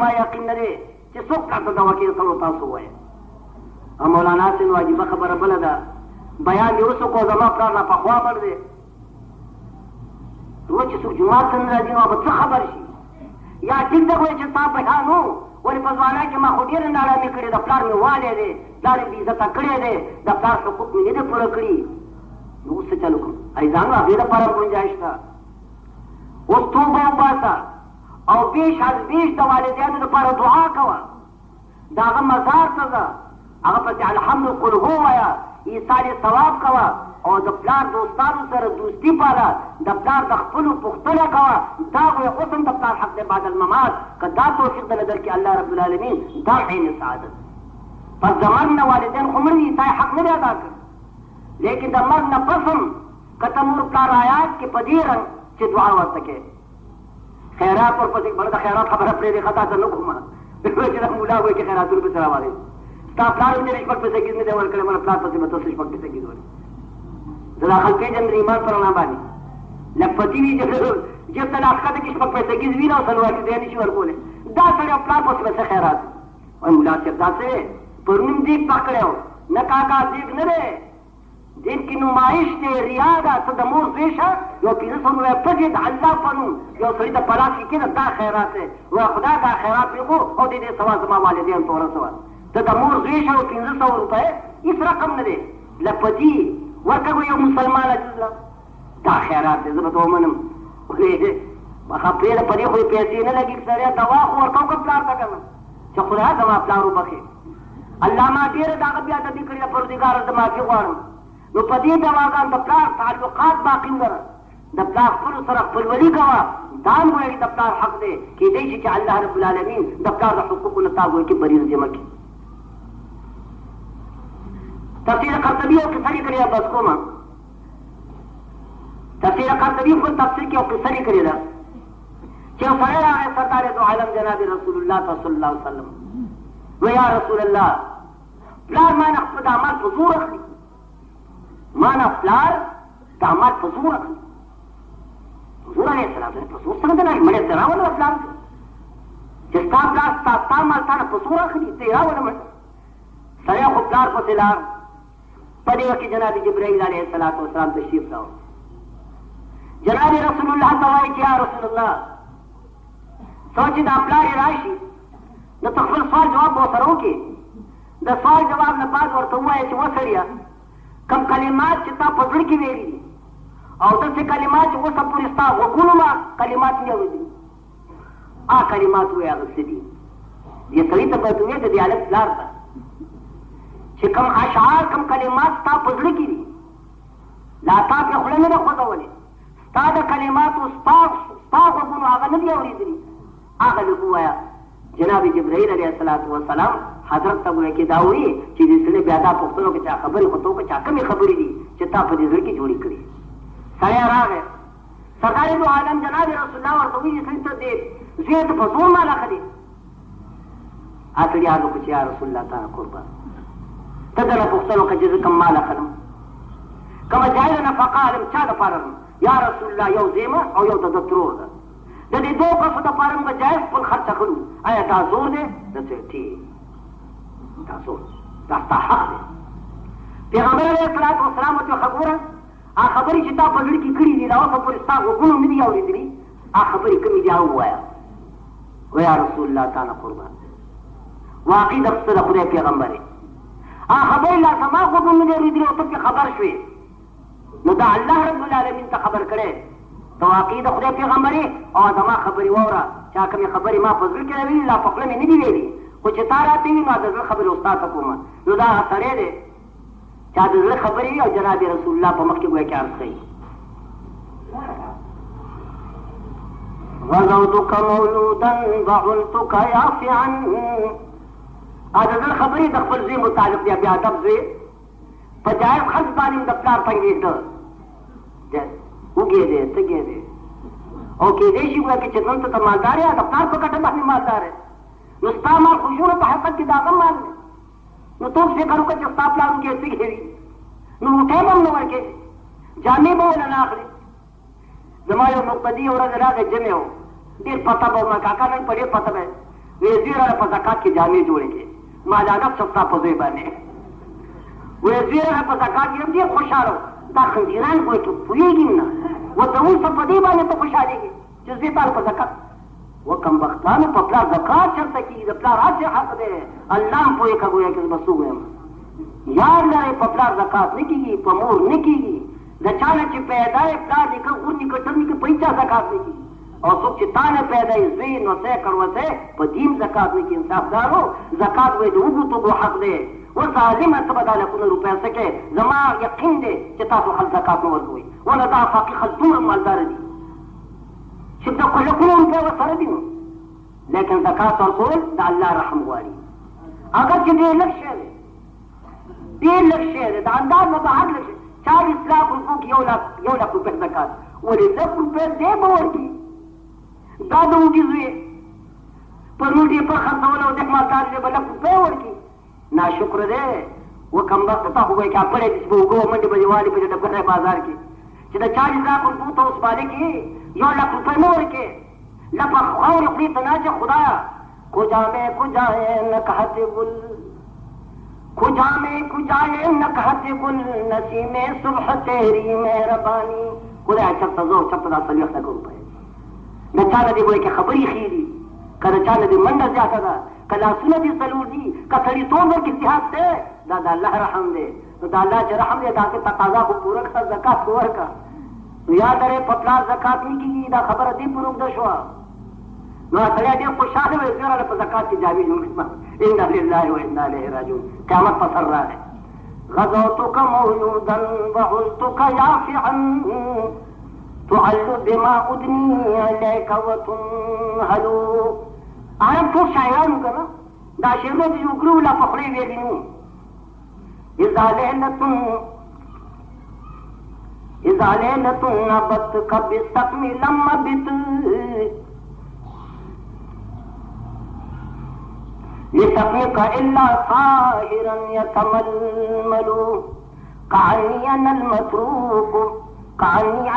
ما یقین نه دی چې څوک پلار ته دوا کوي سلو تاسو ووایه. مولانا صاحب عجیبه خبره بله ده، بیان دې اوس وکړو زما پلار لا پخوا مړ دی. نو چې څوک جومات ته نه راځي نو به څه خبر شي؟ یا ټیک ده وایي چې ستا بیان و ولې په ځوانۍ کې ما خو ډېره ناړامي کړې ده، پلار مې والی دی، پلار مې بېعزته کړی دی، د پلار حقوق مې نه دي پوره کړي. نو اوس څه چل وکړم؟ ایزانو هغې دپاره ګنجایش شته. اوس توبه وباسه او بیش از بیش د والدینو لپاره دعا کوه، د هغه مزار ته ځه، هغه پسې الحمد قل هو وایه، ایصال ثواب کوه او د پلار دوستانو سره دوستي پاله، د پلار د خپلو پوښتنه کوه. دا وایه اوس هم د پلار حق دی بعد الممات. که دا توفیق دله درکړي الله رب العالمین، دا عین سعادت. پس د مرګ نه والدین خو مړه دي، تا یې حق نه دی ادا کړ، لیکن د مرګ نه پس هم که ته مور پلار آیات کې په دې رنګ چې دعا ورته کوې، خیرات ورپسې بله د خیرات خبره پرېږدې ښه تا ته نه کومه چې دا ملا وایي چې خیراتونو پسې راوالې ستا پلار مې شپږ پیسه ګیز مې دی ورکړی، مله پلار پسې به تاسو شپږ پیسه ګیز ورکړي. زه دا خلک پېژنم د ایمان په رڼا باندې لږ پتي وي چې جیب ته لاس ښکته کړي شپږ پیسه ګیز وي او سلوار کې دی نه شي ورکولی. دا سړی او پلار پسې به څه خیرات وایي ملا صاحب دا څه پرون دیګ پکړی و نه کاکا دیګ نه دی، دین کی نمائش دی، ریا ده. ته د مور زوی شه یو 500 روپۍ پټې د الله په نوم یو سړي ته په لاس کې کېږده، دا خیرات دی. وایه خدای دا خیرات پرېښو او د دې سوا زما والدینو ته ورسوه. ته د مور زوی شه او 500 روپۍ هېڅ رقم نه دی، لپدي ورکړه یو مسلمان عزیز، دا خیرات دی. زه به ته ومنم ولې هغه پرېږده، په دې خو یې پیسې نه لګي. سړی دوا خو ورکوم که پلار ته که نه چې خدای زما پلار وبخې. الله ما ډېره د هغه بیا ادبي کړې ده، پروردګاره زه معافي غواړم. نو په دې دواګانو د پلار تعلقات باقي لره، د پلار خپلو سره خپلولي کوه. دا هم ګویا د پلار حق دی، کېدی شي چې الله رب العالمین د پلار د حقوقو نه تا ګویا کې بریز جمع کړي. تفسیر قرطبي یو قصه لیکلې ده، بس کومه تفسیر قرطبي خپل تفسیر کې یو قصه لیکلې ده چې یو سړی راغی سرکار دو عالم جناب رسول الله صلی الله علیه وسلم و یا رسول الله پلار ما نه خپل عمل په زور اخلي، ما نه پلار د عمل په زور اخلي. حضور علیه السلام په زور څنګه نه مړی ته راوله پلار چې ستا پلار ستا مال تا نه په زور اخلي، ته یې راوله مړ. سړی خو پلار پسې لاړ. په دې وخت کې جناب جبرائیل علیه السلام تشریف راوړ. جناب رسول الله ته وایي چې یا رسول الله څو چې دا پلار یې راشي نو ته خپل سوال جواب به ورسره وکړې. د سوال جواب نه بعد ورته ووایه چې وسړیه کم کلمات چې تا په زړه کې ویلي دي او داسې کلمات چې اوسه پورې ستا غوږونو ما کلمات نه اورېدلي، کلمات وایي هغه څه دي. دې سړي ته باید ووایې د دې هلک پلار ته چې کم اشعار کم کلمات ستا په زړه کې دي، لا تا پرې خوله نه ده خوځولې، ستا د کلماتو ستا غوږونو هغه نه دي اورېدلي، هغه لږ ووایه. جناب جبرائیل علیه السلام حضرت ته ګویا کې دا وایي چې دې سړي بیا دا پوښتنه وکړه چې خبرې خو ته وکړه چې کومې خبرې دي چې تا په دې زړه کې جوړې کړي. سړی راغی، سرکار دو عالم جناب رسول الله ورته وایي سړي ته دې زوی ته په زور مال اخلي. سړي عرض وکړو چې یا رسول الله تعالی قربان ته دله پوښتنه وکړه چې زه کوم مال اخلم، کومه جایزه نفقه اخلم، چا دپاره یا رسول الله یو زیمه او یو د ده ترور ده، د دې دوه کسو دپاره موږ جایز خپل خرڅ اخلو. آیا دا زور دی؟ ده ته ټیک دا زور دا ستا حق دی. پیغمبر علیه الصلاة والسلام ورته ښه ګوره هغه خبرې چې تا په زړه کې کړي دي لا اوسه پورې ستا غوږونو نه دي اورېدلي، هغه خبرې کومې دي هغه ووایه. ویا رسول الله تعالی قربان واقعي د خدای پیغمبر یې هغه خبرې لا زما غوږونو نه دي اورېدلي او ته پرې خبر شوې، نو دا الله رب العالمین ته خبر کړی ته واقعي د خدای پیغمبر یې او زما خبرې واوره چې کومې خبرې ما په زړه کې راویلي لا په خوله مې نه دي ویلي، خو چې تا راته وي نو د زړه خبرې استاد ته کومه. نو دا سړی دی چې د زړه خبرې وي او جناب رسول الله په مخ کې ګویا کې عرض کوي. غزوتک مولودا وعلتک یافعا، د زړه خبرې د خپل زوی متعلق دی. بیا ادب زوی په جایز خرڅ باندې د پلار تنګېده، وږی دی تږی دی او کېدی شي ګویا کې چې دلته ته مالدار یې د پلار په ګټه باندې مالدار یې، نو ستا مال خو ژوره په حقیقت کې د هغه مال دی. نو ته فکر وکړه چې ستا پلار وږی تږی وي نو موټی به هم نه ورکوې، جامې به ونه نه اخلي. زما یو مقتدي ورځ راغی جمع و ډېر پته به ومه کاکا نن په ډېر پته به وزیر په زکات کې جامې جوړې کې مالانه صفا په ځای باندې وزیر په زکات کې دې خوشاله دا خندیران کوی ته پوهېږي نه ورته اوس په دې باندې ته خوشحالېږي چې زه تاسو په زکات وکم بختانو په پلار زکات چرته کېږي د پلار هر څه حق دی الله هم پوهې که ګویا کې زه به څه ووایم یاد لرئ په پلار زکات نه کېږي په مور نه کېږي د چا نه چې پیدا یې پلار نیکه غور نیکه ټر نیکه په هېچا زکات نه کېږي او څوک چې تا نه پیدا یې زوی نوسی کړوسی په دیم زکات نه کېږي انصافدارو زکات وایي د وږو توږو حق دی اوس ظالمه ته به دا لکونه روپۍ څه کوې زما یقین دی چې تاسو خلک زکات نه ورکوئ ونه دا افاقي خلک دومره مالداره دي چې د لکونو روپۍ ورسره دي نو لیکن زکات ورکول د الله رحم غواړي اگر چې ډېر لږ شی دی ډېر لږ شی دی د انداز نه بهر لږ شی 40 لاکھ روپو کې 1 لاکھ روپۍ زکات ولې 1 لک روپۍ دی به ورکړي دا د وږي زوی پر روټۍ پر خرڅول او دېک مالدار دی به 1 لک روپۍ ورکړي ناشکر دی وکمبخت تا خو به یې کاپړی دي چې به اوږه منډې به دې والي په دې ډبرې بازار کې چې د 40 لاکھ روپو ته اوس مالک یې 1 لک روپۍ مه ورکړې لپه خاورې خولې ته نه چې خدایا کجا میں کجائے نکہت گل کجا میں کجائے نکہت گل نسیم صبح تیری مہربانی خدایا چرته زه چرته دا 40 لکه روپۍ د چا نه دې ګویا کې خبرې ښې دي که د چا نه دې منډه زیاته ده که لاسونه دې څلور دي که سړیتوب ورکې اتحاد دی دا د الله رحم دی نو د الله چې رحم دی د هغې تقاضا خو پوره کړه زکات خو ورکړه نو یاد لرئ په پلار زکات نه کېږي دا خبره دې پورې اوږده شوه نو سړی ډېر خوشحاله وی زیراله په زکات کې جامې جوړ کړه انا لله وانا الیه راجعون قیامت په سر راغی غزوتک مولودا وعلتک یافعا تعل بما ادنی علیک وتنهل آیا ټول شاعرانو که نه دا شعرونه چې جوړ کړي وو لا په خولې ویلي نه وو اذا لیلة نبتک بالسقم لم بت لسقمك إلا طاهرا يتململ كعني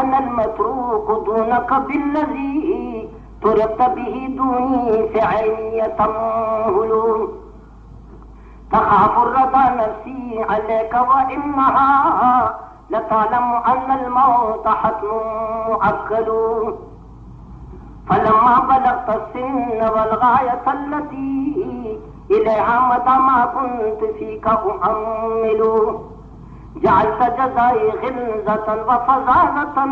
أنا المتروك دونك بالذي تركت به دوني في عيني يتمهل تخاف الرضا نفسي عليك وإنها لتعلم أن الموت حتم مؤكل فلما بلغت السن والغاية التي إليها متى ما كنت فيك أحمل جعلت جزائي غلظة وفظاظة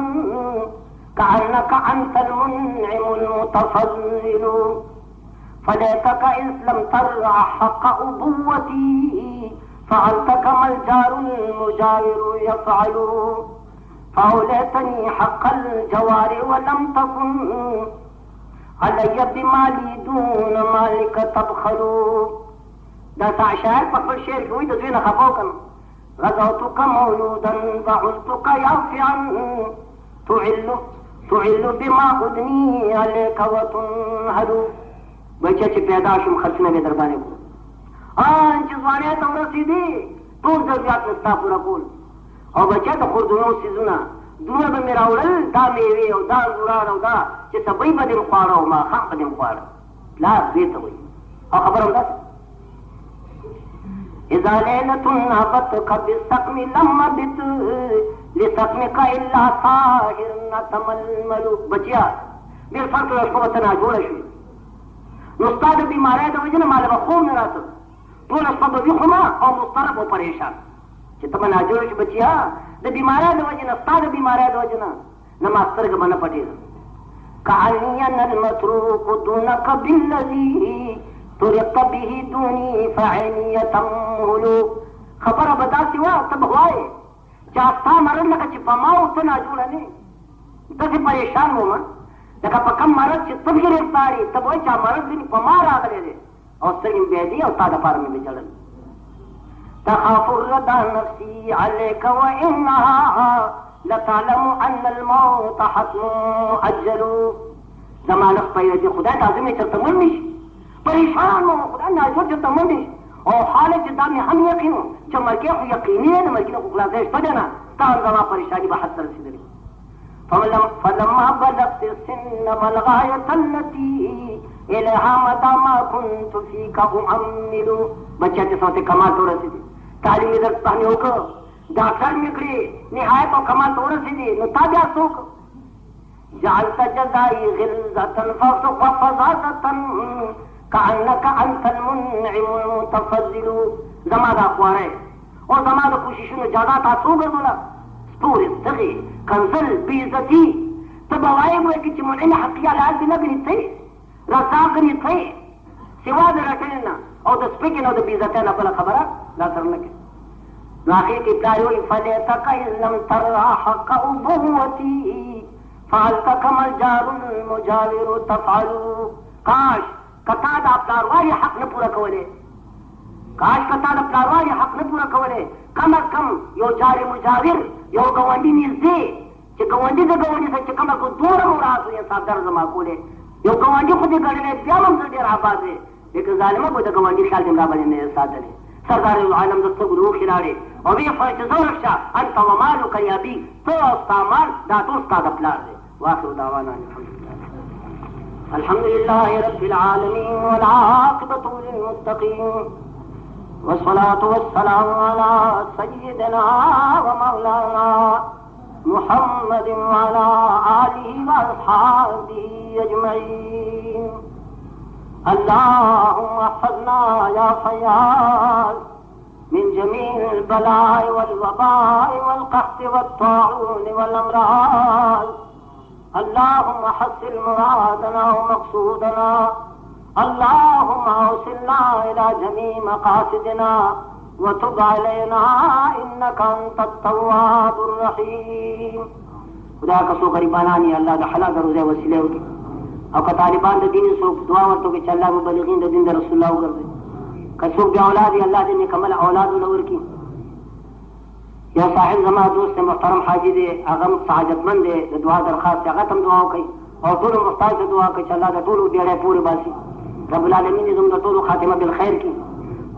كأنك أنت المنعم المتفضل فليتك إذ لم ترع حق أبوتي فعلت كما الجار المجاور يفعل فأوليتني حق الجوار ولم تكن علي بمالي دون مالك تبخل دا شاعر په خپل شعر کې وایي د دوی نه خفه وکړم غزوتک مولودا وعلتک یافعا تعل بما ادنی علیک وتنهل بچه چې پیدا شوم خرڅونه مې در باندې کړو چې ځوانۍ ته ورسېدې ټول ضرورت مې ستا پوره کول او بچه د خوردونو څیزونه دومره به مې راوړل دا میوې او دا انګوران او دا چې سبۍ به دې م خواړه او ماښام به دې م خواړه پلار دې ته وایي او خبره همداسې اذا لیلة نابتک بالسقم لم بت لسقمک الا طاهر نتململ بچیا ډېر فرق له شپه به ته ناجوړه شوې نو ستا د بیمارۍ د وجې نه ماله به خوب نه راته ټوله شپه به ویښ ومه او مضطرب او پریشان چې ته به ناجوړه شي بچیا د بیمارۍ د وجې نه ستا د بیمارۍ د وجې نه زما سترګه به نه پټېده كأني أنا المتروك دونك بالذي ترقت به دوني فعيني تمهل خبره به داسې وه ته به وایې چې ستا مرض لکه چې په ما و ته ناجوړه نه داسې پریشان ومه لکه په کم مرض چې ته ګرفتار یې ته به وایې چې مرض ځینې په ما راغلی دی او سترګې مې بیا دي او تا دپاره مې ویجړل تخاف الرضا نفسي عليك وإنها لتعلم أن الموت حتم مؤجل زما لږ پیدا خدای ته عظیم یې چېرته مړ نه شي پریشان وم خدای ناجوړ چېرته مړ نه شي او حالت چې دا مې هم یقین و چې مرګی خو یقیني دی د مرګي نه خو خلاصی شته دی نه ستا هم زما پریشاني به حد ته رسېدلې فلما بلغت السن والغاية التي الہا متا ما کنت فیک اعمل. بچہ کے سوتے کمال تو رسیدی تعلیمی درس پہنے ہو کر ڈاکٹر نکلی نہایت و کمال تو رسیدی نو تابع سوک جعلت جزائی غلظتا فوق فضاظتا کانک انت المنعم المتفضل. زمادہ خوارے اور زمادہ کوششوں نے جادا تا سو گردولا سپور استغی کنزل بیزتی تبوائے ہوئے کہ منعم حقیہ لال بھی نگنی تھے رزاق گنی تھے سوا دے رٹینا اور دا سپیکن اور دا بیزتین اپنا خبرہ لا سرنکے. ناخیر کی پلاریوئی فلیتک لم ترہ حق ابوتی فعلتک مجار المجاور تفعلو. کاش کتا دا پلارواری حق نہ پورا کولے کاش کتا دا پلارواری حق نہ پورا کولے کم از کم یو جاری مجاور یو گوانڈی نیزدے چی گوانڈی دا گوانڈی سے چکم کو دور مراد ہوئی صاحب در زمان کولے یو گوانڈی خودی گرنے پیامم سے دیر آباد ہے لیکن ظالمہ کو دا گوانڈی خیال دن رابا جننے ساتھ دے سردار العالم دستو گروہ خلالے اور بھی فرچ زورشا انت و مالو کریابی تو استعمال دا تو استاد اپلار دے. واخر دعوانا الحمد لله رب العالمين والعاقبة للمتقين والصلاة والسلام على سيدنا ومولانا محمد وعلى آله وأصحابه أجمعين. اللهم احفظنا يا فياض من جميع البلاء والوباء والقحط والطاعون والأمراض. اللهم حصل مرادنا ومقصودنا اللهم اوصلنا الى جميع مقاصدنا وتب علينا انك انت التواب الرحيم. خدا کا سو غریبانانی اللہ دا حلال روزے وسیلے ہوگی اور کا طالبان دا دین سو دعا ورتو کہ اللہ مبلغین دا دین دا رسول اللہ کر دے کسو بھی اولاد اللہ دے کمل اولاد نور کی. یا صاحب زما دوست محترم حاجی دے اغم سعادت مند دے دعا درخواست اغا تم دعا کی اور طول محتاج سے دعا کی اللہ دا طول بیڑے پورے باسی رب العالمین نظم دا طول خاتمہ بالخیر کی.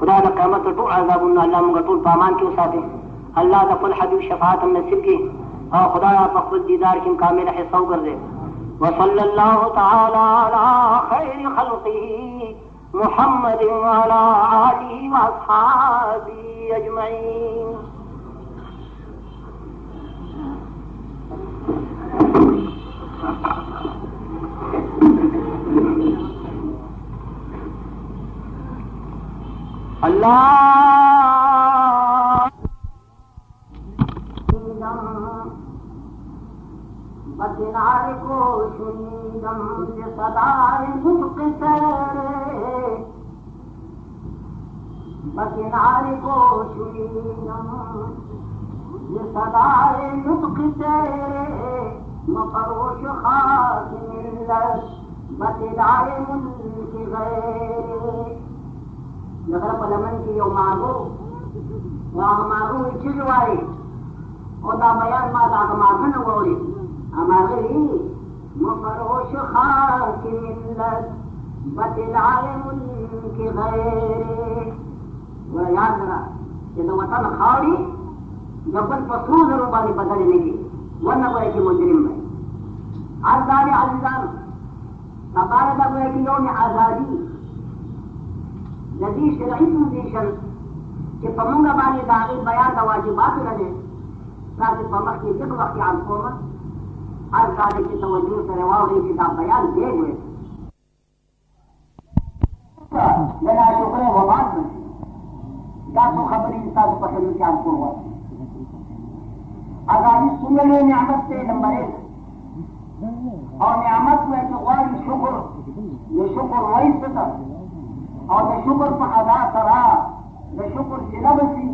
خدا دا قیامت دا طول عذاب اللہ منگا طول پامان کی اساتے اللہ دا قل حبیب شفاعت نصیب کی اور خدا پخبت دیدار کی کامل حصہ کر دے. وصلی اللہ تعالی علی خیر خلقی محمد وعلی آلہ واصحابہ اجمعین. اللہ بدنار کو شنیدم صدائے نطق تیرے بدنار کو شنیدم صدائے نطق تیرے مفروش خاص ملت بدلائے ملک غیر. نظر پلمن کی یو مارو وہاں مارو چلوائی اور دا بیان ما دا مارن ووری ہماری مفروش خاص ملت بدلائے ملک غیر. وہ یاد رہا کہ تو وطن خاوری جبن پسرو ضرور بانی بدلنے کی ورنہ کوئی کہ مجرم ہے. آزادی عزیزان تقارب کوئی کہ یوم آزادی جدید شرعی پوزیشن کہ پمونگا بانی داغی بیان دا واجبات رہے تاکہ پمک کی ذکر وقت عن قومت ہر سالے کی توجہ سے رواؤ رہی کتاب بیان دے ہوئے لنا شکر وباد میں دا تو خبری انسان پسند کی عن قومت. آزادی سننے نعمت سے نمبر 1 اور نعمت میں جو غاری شکر یہ شکر وہی ستا اور یہ شکر پر ادا کرا یہ شکر جنب سی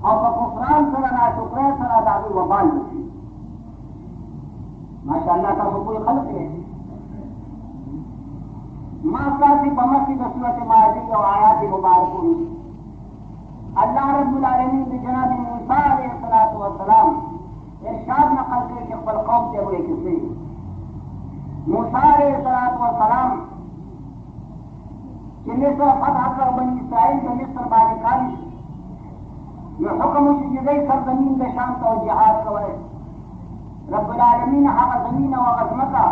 اور بکفران سر نا شکر سر دادی وبال نسی. ماشاءاللہ کا کوئی خلق ہے ماں سی بمکی نصورت ماضی اور آیات مبارکوں میں اللہ رب العالمین نے جناب موسیٰ علیہ السلام ارشاد نقل کر کے اپنے قوم سے ہوئے کسی موسیٰ علیہ السلام کہ مصر فتح کر بنی اسرائیل کے مصر بالکانی یہ حکم اسی جگہ سرزمین میں شام کا جہاد کرے رب العالمین حق زمین و عظمتا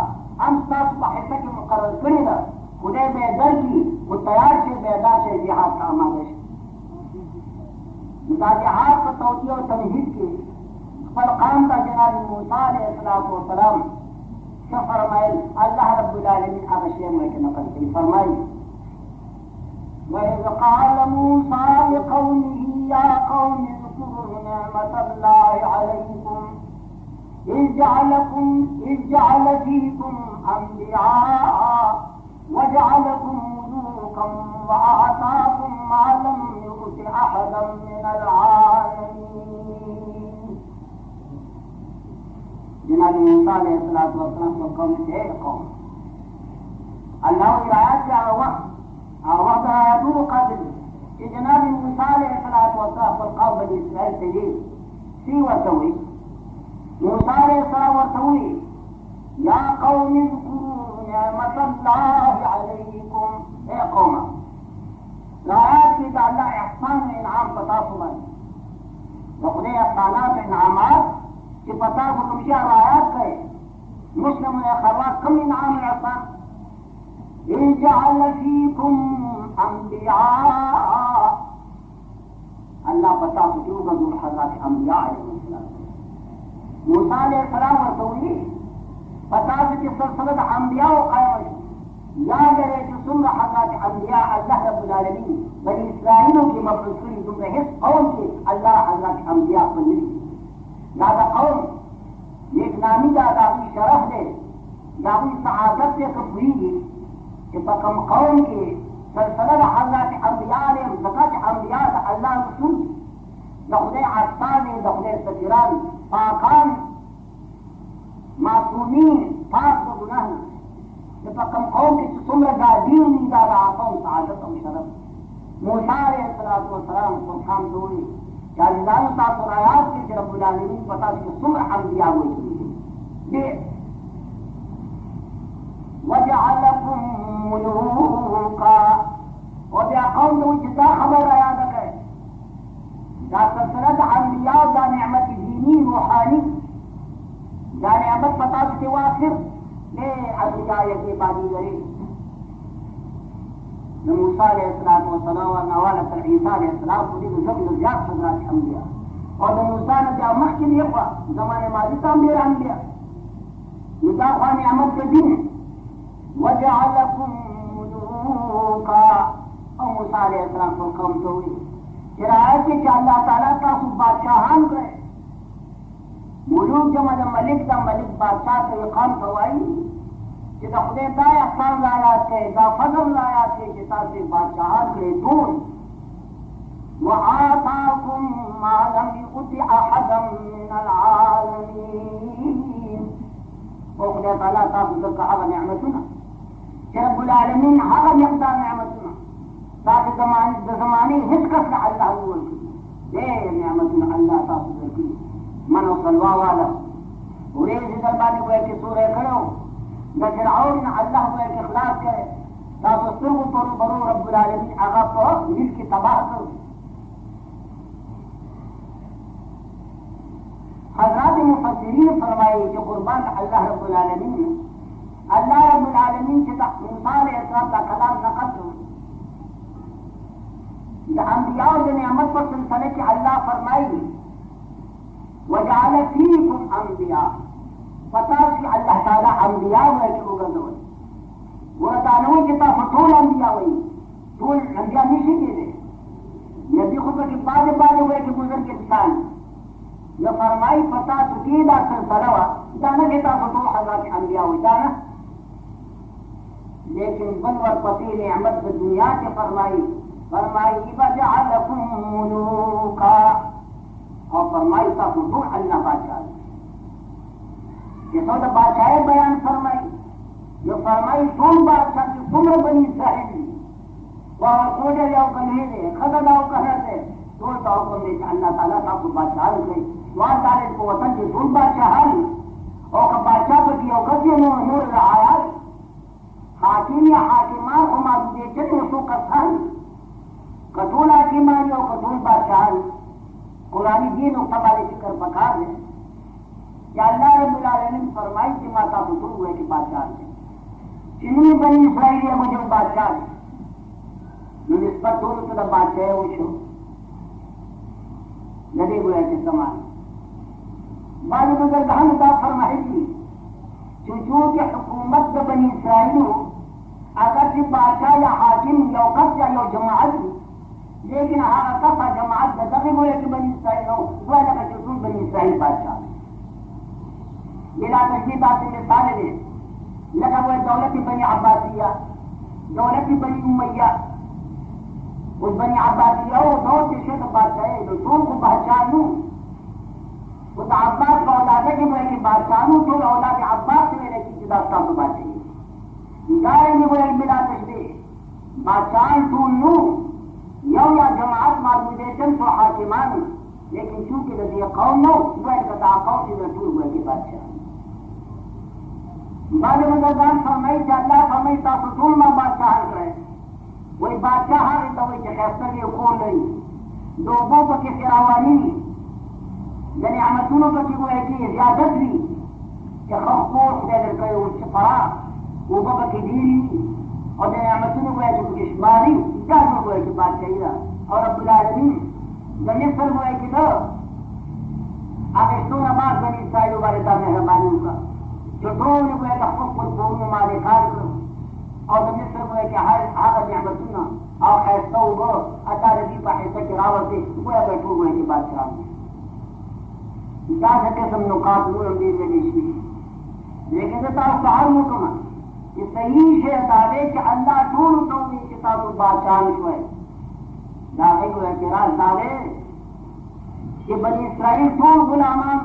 ہم ساتھ بحثہ کے مقرر کرے گا خدے بیدر کی وہ تیار سے بیدار سے جہاد کا آمادش جہاد کو توجیہ و تمہید کی فرقان کا جناب موسیٰ علیہ السلام سے فرمائے اللہ رب العالمین آغشی میں کے نقل کی فرمائی وَإِذْ قَالَ مُوسَىٰ لِقَوْمِهِ يَا قَوْمِ اذْكُرُوا نِعْمَةَ اللَّهِ عَلَيْكُمْ إِذْ جَعَلَ فِيكُمْ أَنْبِيَاءَ وَجَعَلَكُمْ مُلُوكًا وَآتَاكُمْ مَا لَمْ يُؤْتِ أَحَدًا مِّنَ الْعَالَمِينَ جناب موسیٰ علیہ السلام کو قوم سے قوم اللہ رعایت سے وقت دور قدر کہ جناب موسیٰ علیہ السلام پر قوم بنی اسرائیل سے یہ سی ورتوی موسیٰ علیہ السلام ورتوی یا قوم اذکروا نعمت اللہ علیکم اے قوم رعایت کی کہ اللہ احسان و انعام پتا سمائے وقلے احسانات انعامات کہ پتا کو کمشہ رعایت کرے مسلم نے خواہ کم انعام احسان اجعل فیکم انبیاء اللہ پتا کو کیوں گزور حضرات انبیاء علیہ السلام موسیٰ علیہ السلام ورطولی پتا سے کہ سلسلت انبیاء و قائم یاد رہے کہ سن حضرات انبیاء اللہ رب العالمین بنی اسرائیلوں کی مبرسوری تم نے حس قوم کی اللہ حضرات انبیاء کو ملی دادا قوم ایک نامی دادا کی شرف دے داوی سعادت سے کفری گی کہ بکم قوم کی سلسلہ حضرات انبیاء علیہ زکاة انبیاء اللہ رسول دخلے عصان دخلے سجران پاکان معصومین پاک و گناہ کہ بکم قوم کی سمر دادیر نہیں دادا قوم سعادت و شرف موسیٰ علیہ السلام کو شام دوری یا نظام تاثر آیات کے رب العالمین پتا کہ سمر انبیاء ہوئی وَجَعَلَكُمْ مُلُوكًا اور یا قوم تو جدا خبر آیا ہے دا سلسلت انبیاء دا نعمت دینی روحانی دا نعمت پتا کہ واخر لے انبیاء کے بانی گری موسیٰ علیہ السلام و نوالت عیسیٰ علیہ السلام کو دیکھو جب نجات حضرات انبیاء اور موسیٰ نے جا محکم یہ خواہ زمان ماضی تا میرا انبیاء نجا خواہ نعمت کے دین وَجَعَلَكُمْ مُلُوكًا اور موسیٰ علیہ السلام کو قوم تو ہوئی شرائط کہ اللہ تعالیٰ کا سب بادشاہان کرے ملوک جمع ملک دا ملک بادشاہ کا اقام کروائی کہ دا خدے دا احسان لایات ہے دا فضل لایات ہے جتا سے بادشاہات کے دون وَآتَاكُمْ مَا لَمْ يُؤْتِ أَحَدًا مِّنَ الْعَالَمِينَ وہ خدے تعالیٰ تاکہ کا حق نعمتنا کہ رب العالمین حق مقدار نعمتنا تاکہ زمانی حس کس اللہ اول کی دے نعمتنا اللہ تاکہ کی منو صلوہ والا وریز دربانی کو ایک سورہ کرو نہ فرعون اللہ کو ایک اخلاق کرے تاسو سرو پر برو رب العالمین آغا تو مل کی تباہ کرو حضرات مفسرین فرمائے کہ قربان اللہ رب العالمین کے موسیٰ علیہ السلام کا کلام نقل کرو یہ انبیاء جو نعمت پر سلسلے کہ اللہ فرمائی وَجَعَلَ فِيكُمْ أَنْبِيَاءَ پتا کہ اللہ تعالیٰ انبیاء ہوئے کہ اگرد ہوئے وہ اتانوی کتا فطول انبیاء ہوئی طول انبیاء نیشی کے دے نبی خطبہ کی بعد ہوئے کہ گزر کے انسان یہ فرمائی پتا سکیدہ سلسلہ ہوا جانا کتا فطول حضرات انبیاء ہوئی جانا لیکن بنور پتی نعمت دنیا کے فرمائی وَجَعَلَكُمْ مُلُوكًا اور فرمائی تا فطول اللہ بادشاہ یہ سو تو بادشاہ بیان فرمائی جو فرمائی سون بادشاہ کی سمر بنی اسرائیل وہ کوڑے جاؤ کنہیں دے خدا جاؤ کہنے دے تو حکم دے کہ اللہ تعالیٰ کا کو بادشاہ رکھے وہاں تعالیٰ کو وطن کی سون بادشاہ اور بادشاہ پر کی اوقت یہ نور رعایات حاکم یا حاکمان کو معلوم دے چلے سو کسان قتول حاکمانی اور قتول بادشاہ قرآنی دین و تبالی فکر پکار ہے کہ اللہ رب العالمین فرمائی کہ ماتا بطور ہوئے کہ بادشاہ سے چنی بنی اسرائیل مجھے بادشاہ نسبت دونوں طرف بادشاہ وہ شو لگے ہوئے کے سامان بعض بزرگان دا فرمائے گی چونکہ حکومت دا بنی اسرائیل اگر سے بادشاہ یا حاکم یا قصد یا جماعت لیکن ہر کفا جماعت دا دقی ہوئے کہ بنی اسرائیل ہو وہ لگا چون بنی اسرائیل بادشاہ بلا تشبیہ باتیں مثال دے لگا وہ دولت بنی عباسیہ دولت بنی امیہ اس بنی عباسیہ وہ دو تشہد بادشاہ ہے جو کو بادشاہ نوں اس عباس کا اولاد ہے کہ وہ ایک بادشاہ نوں جو اولاد عباس سے میرے کی جدا استعمال بادشاہ جائے نہیں وہ ایک بلا تشبیہ بادشاہ تو نوں یو یا جماعت معلومیشن تو حاکمان لیکن چونکہ رضی قوم نو وہ ایک قوم سے رسول ہوئے کہ بادشاہ بعد بزرگان فرمائی کہ اللہ فرمائی تاسو ټول ما بادشاہ کرے وہی بادشاہ ہے تو وہ خیستہ کی کون نہیں دوبوں کو کی فراوانی یعنی احمدونوں کو کی وہ ایسی زیادت بھی کہ خوف دے کر کے اس پڑا وہ بابا کی دیری اور جنہیں احمدونوں کو ایسی کچھ شماری جانوں کو ایسی بادشاہی رہا اور رب العالمین جنہیں سر وہ ایسی دو آگشتون آباد بنی اسرائیل والے تا مہربانی کا جو ٹول کو ایک حقوق پر قوم مالے کار کرو اور مصر کو ایک آغا نعمتنا اور خیستہ ہوگا اتا رضی پا حصہ کی راوت دے وہ ایک بیٹھو ہوئے کی بادشاہ میں کیا سکے سم نقاط نور امدیر میں دیشنی لیکن دیتا ہے سہر مکمہ یہ صحیح شیع دارے کہ اللہ ٹول اتونی کتاب بادشاہ نشوئے داخل کو اعتراض دارے کہ بنی اسرائیل ٹول غلامان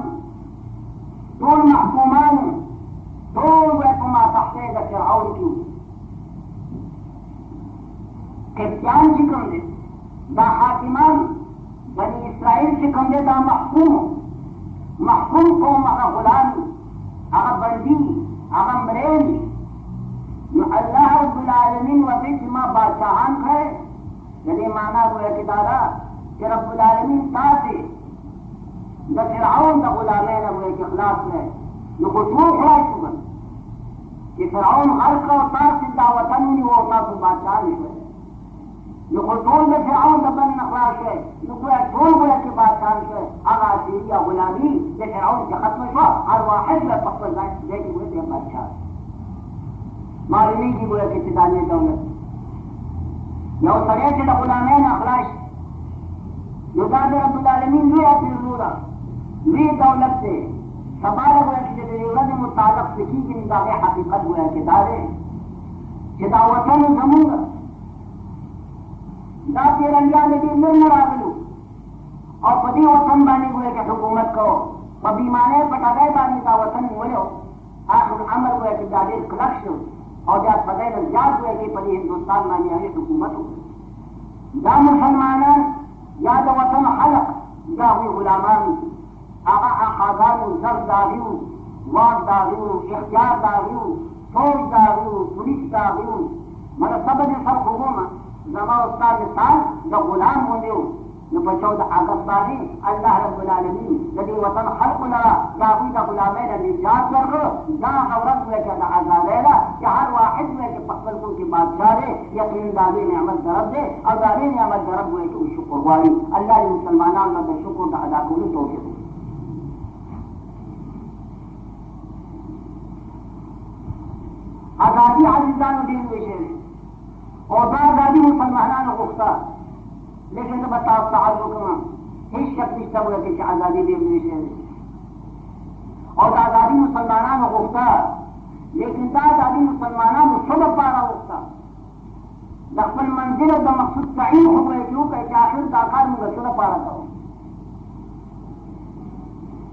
ٹول محکومان ٹول ویکما تحتے دا فرعون کیوں قبطیان چکم دے دا حاکمان بنی اسرائیل چکم دے دا محکوم قوم اگا غلامی اگا بردی اگا مرین نو اللہ رب العالمین وقت ما بادشاہان ہے یعنی معنی وہ اعتدارا کہ رب العالمین تاسے دا فرعون دا غلامین وہ ایک اخلاص میں نو خطور خلائی سبن کہ فرعون غرق و تاسے دعوتنی وہ تاسے بادشاہان ہے نو خطور دا فرعون دا بن اخلاص ہے نو کوئی ٹول گویا کی بادشاہان ہے آغا سیریا غلامی دا فرعون سے ختم شوا ہر واحد میں پکر جائے کہ وہ دے بادشاہ معلومی کی گویا کی ابتدانی دولت یو سڑے سے دا غلامین اخلاص یو دا رب العالمین لیا پھر وی دولت سے سبال گویا کی ضرورت متعلق سکی کی نگاہ حقیقت گویا کے دارے جدا وطن زمونگا دا تیرنگیا نبی مرمر آگلو اور پدی وطن بانے گویا کہ حکومت کو پبیمانے پٹا گئے بانی دا وطن مولو آخر عمر گویا کہ دادیر کلکش اور جا فضائل زیاد گویا کہ پدی ہندوستان بانے آئی حکومت ہو دا مسلمانان یا دا وطن حلق یا ہوئی غلامان آقا آقادانو زر داغیو واد داغیو اختیار داغیو فوج داغیو پولیس داغیو مانا سب دے سب خوبوما زما استاد مثال دا غلام ہوندیو نو پچھو دا آگست بانی اللہ رب العالمین جدی وطن خلق لرا داغوی دا غلامین نجات کرگو دا غورت ہوئے کہ دا عذابینا کہ ہر واحد ہوئے کہ پقبل کن کی بادشاہ دے یقین دادی نعمت درب دے اور دادی نعمت درب ہوئے کہ شکر گواری اللہ نے مسلمانان میں دا شکر دا ادا کنی توفیق آزادی عزیزان و دین ویشے اور دا آزادی مسلمانان غفتا لیکن بتاؤ تعلق کما ہیچ شک نشتا ہوئے کہ آزادی دین ویشے اور دا آزادی مسلمانان غفتا لیکن دا آزادی مسلمانان صلب پارا غفتا دخل منزل دا مقصود تعین ہوئے کیوں کہ آخر دا کار مگا صلب پارا تاو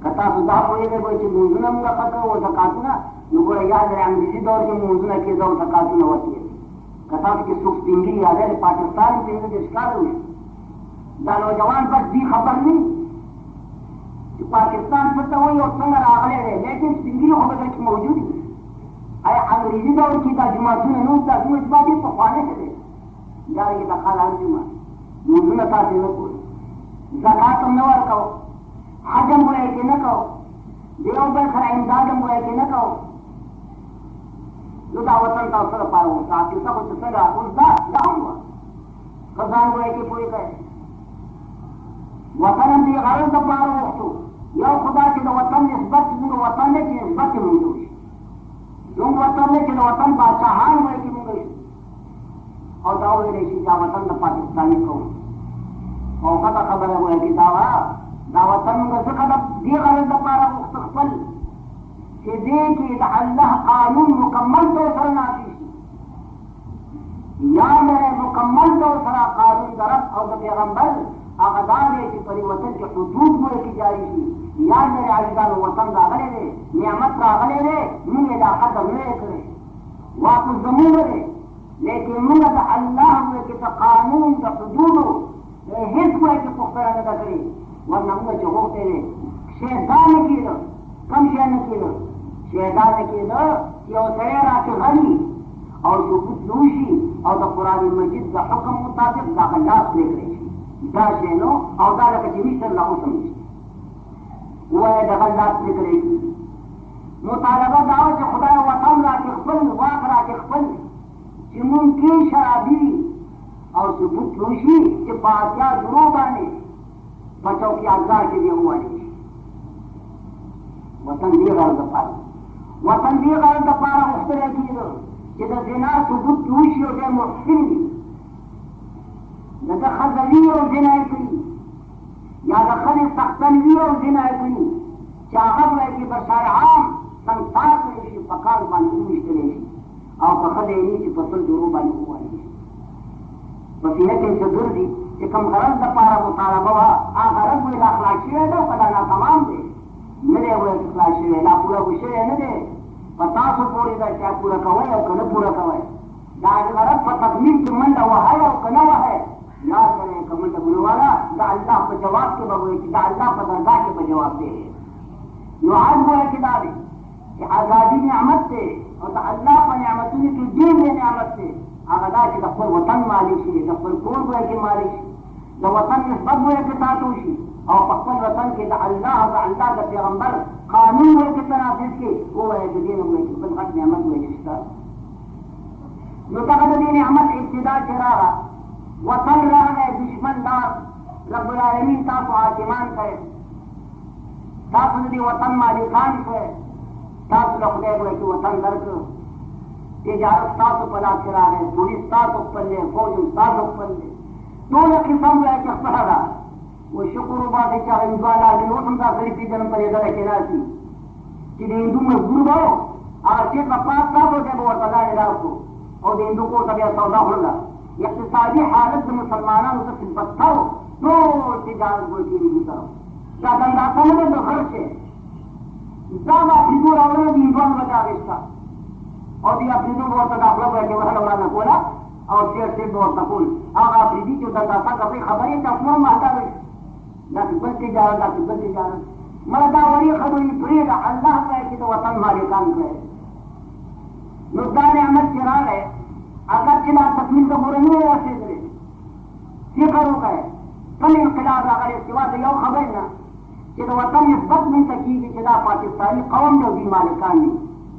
کتا صدا ہوئے گئے کوئی چی موزنہ مگا خطر وہ زکاتنا نگوڑا یاد رہے انگریزی دور کے موضوع کی دور تقاضی ہوتی ہے کتاب کی سکھ تنگی یاد ہے پاکستان کے اندر اشکال ہوئے دا نوجوان پر دی خبر نہیں کہ پاکستان پر تو وہی اور سنگر آگلے رہے لیکن تنگی خبر کی موجود ہے اے انگریزی دور کی دا جماعتوں نے نوز دا سمجھ باتی پخوانے سے دے یار یہ دخل آن جماعت موضوع نتا سے نہ کوئی زکاة نوار کہو حجم ہوئے کہ نہ کہو دیو بلخر امدادم ہوئے کہ نہ کہو دا وطن تا سره پاره وو چې څه کو څه دا اوس دا هوا خزان وای کې پوری کړي وطن دې غرض د پاره وختو یو خدا چې د وطن نسبت موږ وطن دې نسبت موږ یو وطن دې چې د وطن بادشاہان وای کې موږ او دا ویلې چې دا وطن د پاکستاني قوم او کله خبره وای کې دا وطن موږ څه کړه دې غرض د پاره وخت خپل کہ دے کہ اللہ قانون مکمل طور پر نافذ یا میرے مکمل طور پر قانون درست اور پیغمبر اقدار ہے کہ پری وطن کے حدود میں کی جاری تھی یا میرے عزیزان وطن راغلے دے نعمت راغلے دے من ادا قدر نہیں کرے واپس زمین دے لیکن من ادا اللہ ہوئے کہ قانون کا حدود حص ہوئے کہ پخترہ نہ کرے ورنہ ہمیں جو ہوتے ہیں شیطان کی دو کم شیطان کی دو شیطان کی دو یہ سیرا کے غنی اور جو بطلوشی اور دا قرآن مجید دا حکم مطابق دا غلاس لے کرے دا شینو اور دا لکا جمیش اللہ سمجھ وہ ہے دا غلاس لے کرے مطالبہ داو جو خدا وطن را کے خپل واقع را کے خپل چی ممکن شرابی اور جو بطلوشی چی باتیا ضرور آنے بچوں کی آزار کے لیے ہوا نہیں وطن دی غرض پارا وطن دی غرض پارا مختلف کی دو کہ دا زنا ثبوت دوشی اور دے محسن دا خزوی اور زنائی کری یا دا خل سختنوی اور زنائی کری چاہب ہے کہ بشار عام سنسار کریشی پکار بانی مشتریشی اور پخد اینی چی پسل درو بانی ہوا نہیں بسیحت ان سے در دی کہ کم غرض دا پارا مطالبہ ہوا غرض وہ اخلاقی ہے دا پلانا تمام دے میرے وہ اخلاقی ہے لا پورا گوشے ہے ندے پتاسو پوری دا کیا پورا کوئے اور کنا پورا کوئے دا غرض پر تکمیل کی منڈا وہ ہے اور کنا وہ ہے یاد کریں کہ منڈا بنوالا دا اللہ پر جواب کے بگوئے دا اللہ پر درگاہ کے پر جواب دے نوحاد وہ اعتدار ہے کہ آزادی نعمت سے اور دا اللہ پر نعمتوں کی دین میں نعمت سے آغدا کہ دفر وطن مالک شی دفر کور گوئے کی مالک شی دا وطن نسبت گوئے کی تاتو شی اور پخپل وطن کے دا اللہ دا پیغمبر قانون ہوئے کے تنافذ کے وہ ہے جو دین ہوئے کی بل غٹ نعمت ہوئے جستا نتقد دین نعمت ابتدا چراغا وطن رہا ہے دشمن دار رب العالمین تاسو حاکمان کرے تاسو دی وطن مالکان سے تاسو لخدے ہوئے کی وطن درک تجارت تاسو پلا چرا ہے پولیس تاسو پلے فوج تاسو پلے دون قسم ہوئے کہ پڑھا وہ شکر بات ہے چاہے انسوالا بھی وہ سمجھا خریفی جنم پر یہ درہ کہنا سی کہ ہندو میں گرو باؤ اور چیز کا پاس تاسو جب وہ ارتدار ادار کو اور ہندو کو تبھی سودا ہوگا اقتصادی حالت مسلمانوں سے صفت تھا دو تجارت کو کی نہیں کرو کیا دنداسوں میں تو خرچ ہے زیادہ فضور اولاد ہندوان بجا رشتہ اور دیا فضور بہت داخلہ بیٹھے وہ لولانا کولا اور شیر سے بہت تقول آغا فضی جو دنداسا کبھی خبری تفنوں مہتا رہے لیکن بل تجارت مردا وری خبری فرید اللہ کا ہے کہ وطن مالکان کا ہے نقدان احمد چراغ ہے اگر چلا تکمیل تو برے نہیں ہے ایسے درے فکروں کا ہے کل انقلاب اگر اس کے بعد یو خبر نا کہ وطن نسبت میں تکیب چدا پاکستانی قوم جو دی مالکان نہیں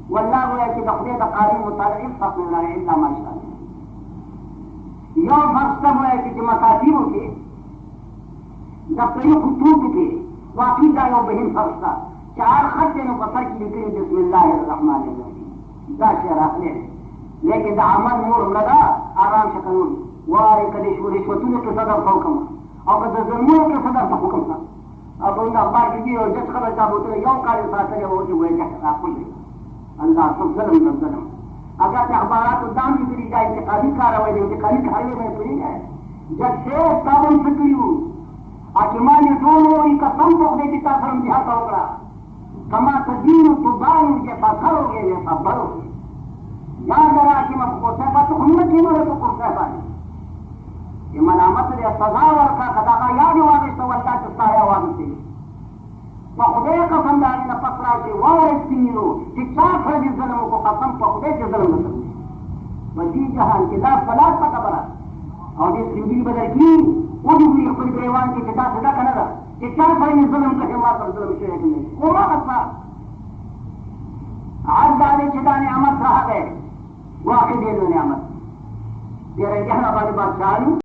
واللہ وہ ہے کہ دخلے دقاری متعلق فقر اللہ اللہ ماشاءاللہ یو فرض تب ہے کہ مکاتیبوں کے دفتری خطوط کے واقعی دا یو بہن فرض تھا چار خط نے بسر کی لکھے بسم اللہ الرحمن الرحیم دا شعر اخلے لیکن دا عمل نور لگا آرام شکنون وارے کدش و رشوتوں کے صدر حکم اور کدر ضرور کے صدر حکم تھا اب ان اخبار کی دی اور جس خبر کا بوتر یو کاری ساتھ ہے وہ جو ہے جہاں کل اللہ سب ظلم اگر کہ اخبارات دام کی کری جائے انتقالی کاروائی دے انتقالی کاروائی میں پوری ہے جب سے تابن فکریو آکمان دونوں ان کا سم کو دے دیتا فرم جہاں ہوگا کما تدین تو بان جیسا کرو گے جیسا بڑھو گے یاد رہا کہ میں کو صحبہ تو ہم نے کینوں ہے تو کو صحبہ نہیں یہ ملامت لے سزا ورکا خدا کا یاد واقع تو اللہ چستا ہے واقع سے پخدے قسم داری نا پسرا سے وارس تینو کہ چاک ہے جس ظلموں کو قسم پخدے کے ظلم نہ سکتے وزی جہان کے دا فلاس پا کبرا اور جس زندگی بدر کی وہ جو بھی اپنی گریوان کی کتا صدا کنگا کہ چاک ہے جس ظلم کا حمار پر ظلم شہد نہیں وہ ما قصہ آج دارے چدا نعمت رہا گئے واحد له نعمت. یہ رہی احنا باندې بادشاہ